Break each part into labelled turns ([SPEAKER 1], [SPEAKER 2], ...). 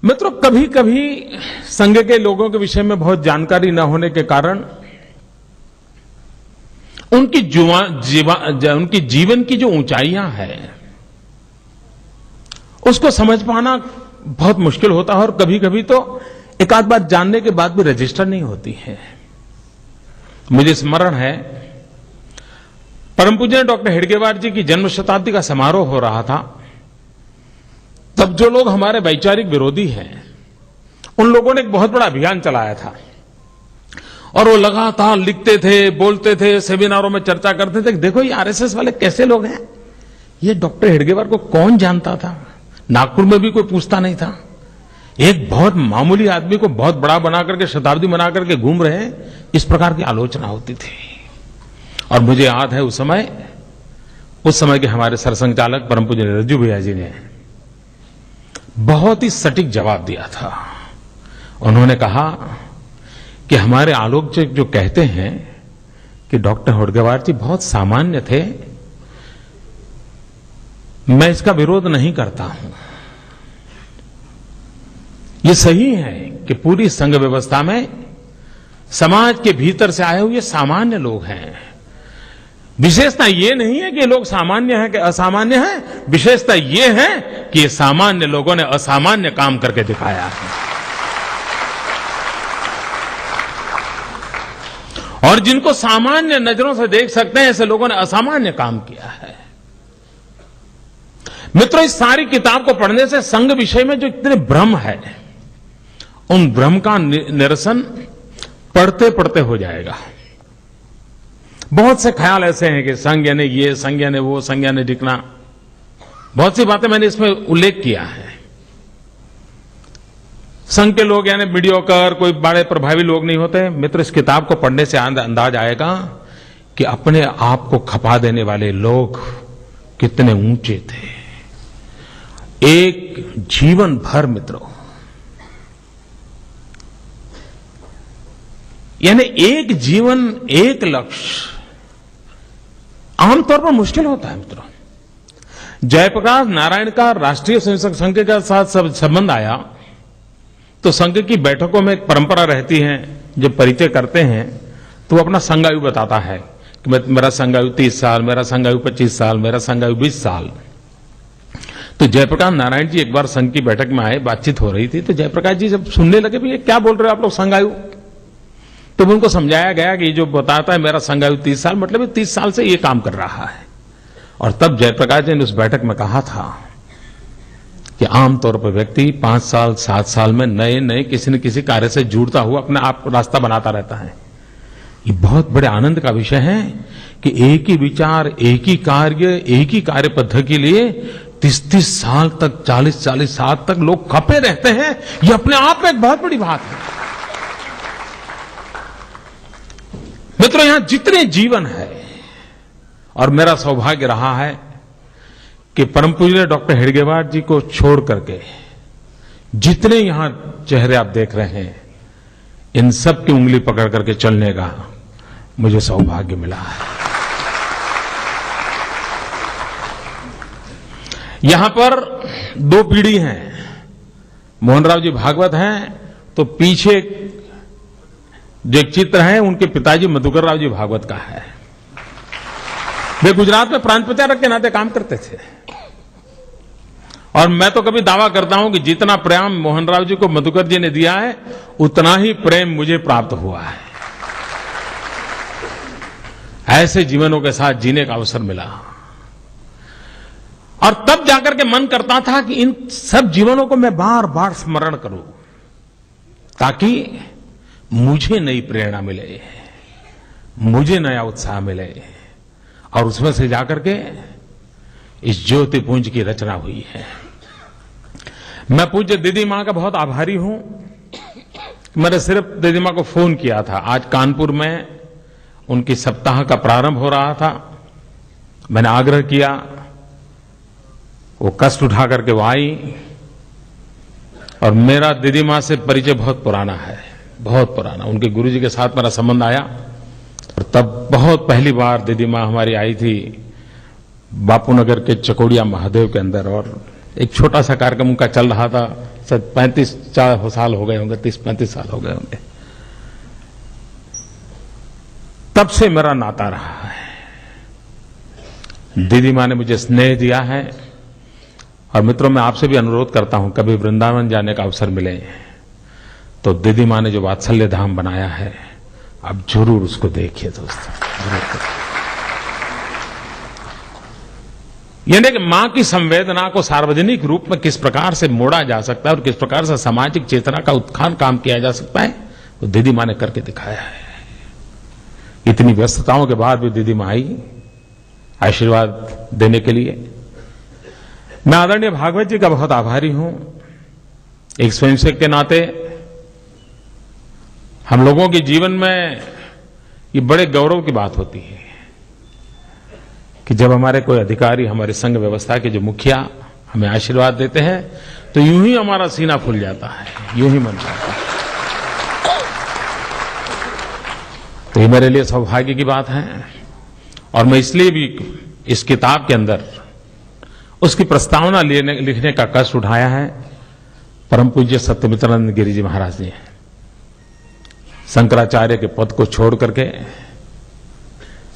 [SPEAKER 1] मित्रों, कभी कभी संघ के लोगों के विषय में बहुत जानकारी न होने के कारण उनकी जीवन की जो ऊंचाइयां हैं उसको समझ पाना बहुत मुश्किल होता है और कभी कभी तो एक आध बात जानने के बाद भी रजिस्टर नहीं होती है। मुझे स्मरण है, परम पूज्य डॉक्टर हेडगेवार जी की जन्म शताब्दी का समारोह हो रहा था। तब जो लोग हमारे वैचारिक विरोधी हैं, उन लोगों ने एक बहुत बड़ा अभियान चलाया था और वो लगातार लिखते थे, बोलते थे, सेमिनारों में चर्चा करते थे। देखो ये आरएसएस वाले कैसे लोग हैं, ये डॉक्टर हेडगेवार को कौन जानता था, नागपुर में भी कोई पूछता नहीं था। एक बहुत मामूली आदमी को बहुत बड़ा बना करके, शताब्दी बना करके घूम रहे हैं, इस प्रकार की आलोचना होती थी। और मुझे याद है उस समय के हमारे सरसंघचालक परम पूज्य रज्जू भैया जी ने बहुत ही सटीक जवाब दिया था। उन्होंने कहा कि हमारे आलोचक जो कहते हैं कि डॉक्टर हेडगेवार जी बहुत सामान्य थे, मैं इसका विरोध नहीं करता हूं। ये सही है कि पूरी संघ व्यवस्था में समाज के भीतर से आए हुए सामान्य लोग हैं। विशेषता ये नहीं है कि लोग सामान्य हैं कि असामान्य हैं, विशेषता ये है कि सामान्य लोगों ने असामान्य काम करके दिखाया है। और जिनको सामान्य नजरों से देख सकते हैं, ऐसे लोगों ने असामान्य काम किया है। मित्रों, इस सारी किताब को पढ़ने से संघ विषय में जो इतने भ्रम है, उन भ्रम का निरसन पढ़ते पढ़ते हो जाएगा। बहुत से ख्याल ऐसे हैं कि संघ यानी ये, संघ यानी वो, संघ यानी दिखना। बहुत सी बातें मैंने इसमें उल्लेख किया है। संघ के लोग यानी मीडियोकर, कोई बड़े प्रभावी लोग नहीं होते। मित्र, इस किताब को पढ़ने से अंदाज आएगा कि अपने आप को खपा देने वाले लोग कितने ऊंचे थे। एक जीवन भर मित्रों, यानी एक जीवन, एक लक्ष्य आमतौर पर मुश्किल होता है। मित्रों, जयप्रकाश नारायण का राष्ट्रीय स्वयंसेवक संघ के साथ संबंध आया तो संघ की बैठकों में एक परंपरा रहती है, जब परिचय करते हैं तो वो अपना संघायु बताता है कि मेरा संघायु 30 साल, मेरा संघायु 25 साल, मेरा संघायु 20 साल। तो जयप्रकाश नारायण जी एक बार संघ की बैठक में आए, बातचीत हो रही थी, तो जयप्रकाश जी जब सुनने लगे, भैया क्या बोल रहे हो आप लोग संघायु, तो उनको समझाया गया कि जो बताता है मेरा संघायु 30 साल, मतलब 30 साल से ये काम कर रहा है। और तब जयप्रकाश जी ने उस बैठक में कहा था कि आमतौर पर व्यक्ति 5 साल 7 साल में नए नए किसी न किसी कार्य से जुड़ता हुआ अपने आप रास्ता बनाता रहता है। ये बहुत बड़े आनंद का विषय है कि एक ही विचार, एक ही कार्य, एक ही कार्य पद्धति के लिए 30-30 साल तक, 40-40 साल तक लोग खपे रहते हैं। ये अपने आप में एक बहुत बड़ी बात है। मित्रों, यहां जितने जीवन है, और मेरा सौभाग्य रहा है कि परम पूज्य डॉक्टर हेडगेवार जी को छोड़ करके जितने यहां चेहरे आप देख रहे हैं, इन सब की उंगली पकड़ करके चलने का मुझे सौभाग्य मिला है। यहां पर 2 पीढ़ी हैं। मोहनराव जी भागवत हैं, तो पीछे जो एक चित्र है उनके पिताजी मधुकर राव जी भागवत का है। वे गुजरात में प्रांत प्रचारक के नाते काम करते थे। और मैं तो कभी दावा करता हूं कि जितना प्रेम मोहनराव जी को मधुकर जी ने दिया है, उतना ही प्रेम मुझे प्राप्त हुआ है। ऐसे जीवनों के साथ जीने का अवसर मिला, और तब जाकर के मन करता था कि इन सब जीवनों को मैं बार बार स्मरण करूं, ताकि मुझे नई प्रेरणा मिले, मुझे नया उत्साह मिले, और उसमें से जाकर के इस ज्योतिपुंज की रचना हुई है। मैं पूज्य दीदी मां का बहुत आभारी हूं। मैंने सिर्फ दीदी मां को फोन किया था। आज कानपुर में उनकी सप्ताह का प्रारंभ हो रहा था। मैंने आग्रह किया, वो कष्ट उठा करके वो आई, और मेरा दीदी मां से परिचय बहुत पुराना है। बहुत पुराना। उनके गुरुजी के साथ मेरा संबंध आया और तब बहुत पहली बार दीदी माँ हमारी आई थी बापू नगर के चकोड़िया महादेव के अंदर, और एक छोटा सा कार्यक्रम उनका चल रहा था। शायद 35 साल हो गए होंगे, 30-35 साल हो गए होंगे। तब से मेरा नाता रहा है। दीदी माँ ने मुझे स्नेह दिया है। और मित्रों, मैं आपसे भी अनुरोध करता हूं, कभी वृंदावन जाने का अवसर मिले तो दीदी माँ ने जो वात्सल्य धाम बनाया है, आप जरूर उसको देखिए दोस्तों, जरूर। यानी कि मां की संवेदना को सार्वजनिक रूप में किस प्रकार से मोड़ा जा सकता है और किस प्रकार से सामाजिक चेतना का उत्थान काम किया जा सकता है, वो दीदी मां ने करके दिखाया है। इतनी व्यस्तताओं के बाद भी दीदी मां आई आशीर्वाद देने के लिए। मैं आदरणीय भागवत जी का बहुत आभारी हूं। एक स्वयंसेवक के नाते हम लोगों के जीवन में ये बड़े गौरव की बात होती है कि जब हमारे कोई अधिकारी, हमारे संघ व्यवस्था के जो मुखिया हमें आशीर्वाद देते हैं तो यूं ही हमारा सीना फूल जाता है, यूं ही मन करता है। तो ये मेरे लिए सौभाग्य की बात है। और मैं इसलिए भी इस किताब के अंदर उसकी प्रस्तावना लिखने का कष्ट उठाया है। परम पूज्य सत्यमित्रानंद गिरि जी महाराज ने शंकराचार्य के पद को छोड़ करके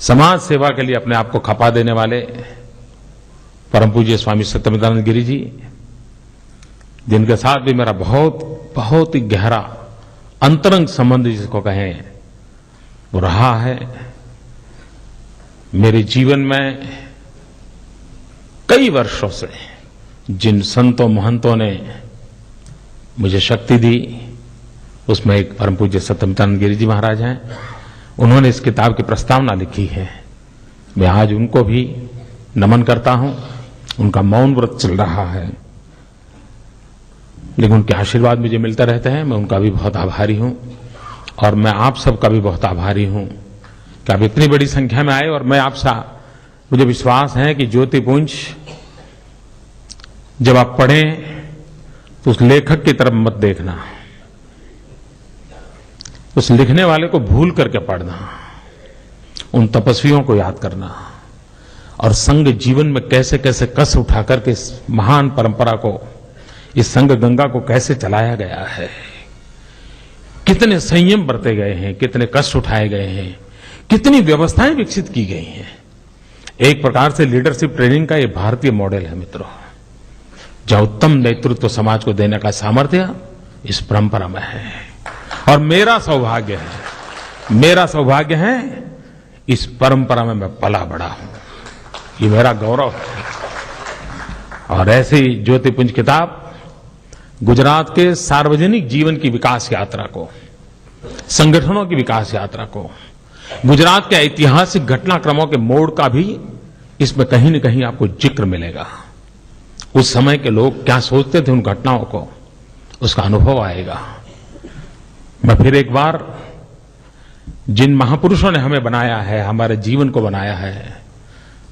[SPEAKER 1] समाज सेवा के लिए अपने आप को खपा देने वाले परम पूज्य स्वामी सत्यमित्रानंद गिरि जी, जिनके साथ भी मेरा बहुत ही गहरा अंतरंग संबंध जिसको कहें वो रहा है। मेरे जीवन में कई वर्षों से जिन संतों महंतों ने मुझे शक्ति दी, उसमें एक परम पूज्य सत्यमित्रानंद गिरि जी महाराज हैं। उन्होंने इस किताब की प्रस्तावना लिखी है। मैं आज उनको भी नमन करता हूं। उनका मौन व्रत चल रहा है, लेकिन उनके आशीर्वाद मुझे मिलते रहते हैं। मैं उनका भी बहुत आभारी हूं और मैं आप सबका भी बहुत आभारी हूं कि आप इतनी बड़ी संख्या में आए। और मैं आपसे, मुझे विश्वास है कि ज्योतिपुंज जब आप पढ़ें तो उस लेखक की तरफ मत देखना, उस लिखने वाले को भूल करके पढ़ना, उन तपस्वियों को याद करना और संघ जीवन में कैसे कैसे कस उठा करके इस महान परंपरा को, इस संघ गंगा को कैसे चलाया गया है, कितने संयम बरते गए हैं, कितने कष्ट उठाए गए हैं, कितनी व्यवस्थाएं विकसित की गई हैं। एक प्रकार से लीडरशिप ट्रेनिंग का ये भारतीय मॉडल है मित्रों, जहां उत्तम नेतृत्व समाज को देने का सामर्थ्य इस परंपरा में है। और मेरा सौभाग्य है इस परंपरा में मैं पला बड़ा हूं, ये मेरा गौरव है। और ऐसी ज्योतिपुंज किताब गुजरात के सार्वजनिक जीवन की विकास यात्रा को, संगठनों की विकास यात्रा को, गुजरात के ऐतिहासिक घटनाक्रमों के मोड़ का भी इसमें कहीं न कहीं आपको जिक्र मिलेगा। उस समय के लोग क्या सोचते थे उन घटनाओं को, उसका अनुभव आएगा। मैं फिर एक बार जिन महापुरुषों ने हमें बनाया है, हमारे जीवन को बनाया है,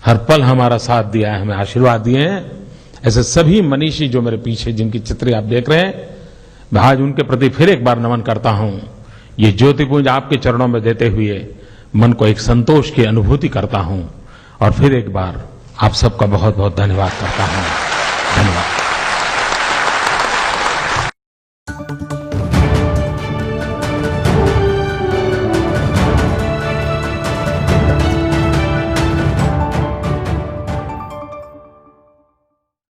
[SPEAKER 1] हर पल हमारा साथ दिया है, हमें आशीर्वाद दिए हैं, ऐसे सभी मनीषी जो मेरे पीछे जिनकी चित्र आप देख रहे हैं, मैं आज उनके प्रति फिर एक बार नमन करता हूं। ये ज्योतिपुंज आपके चरणों में देते हुए मन को एक संतोष की अनुभूति करता हूं और फिर एक बार आप सबका बहुत बहुत धन्यवाद करता हूं। धन्यवाद।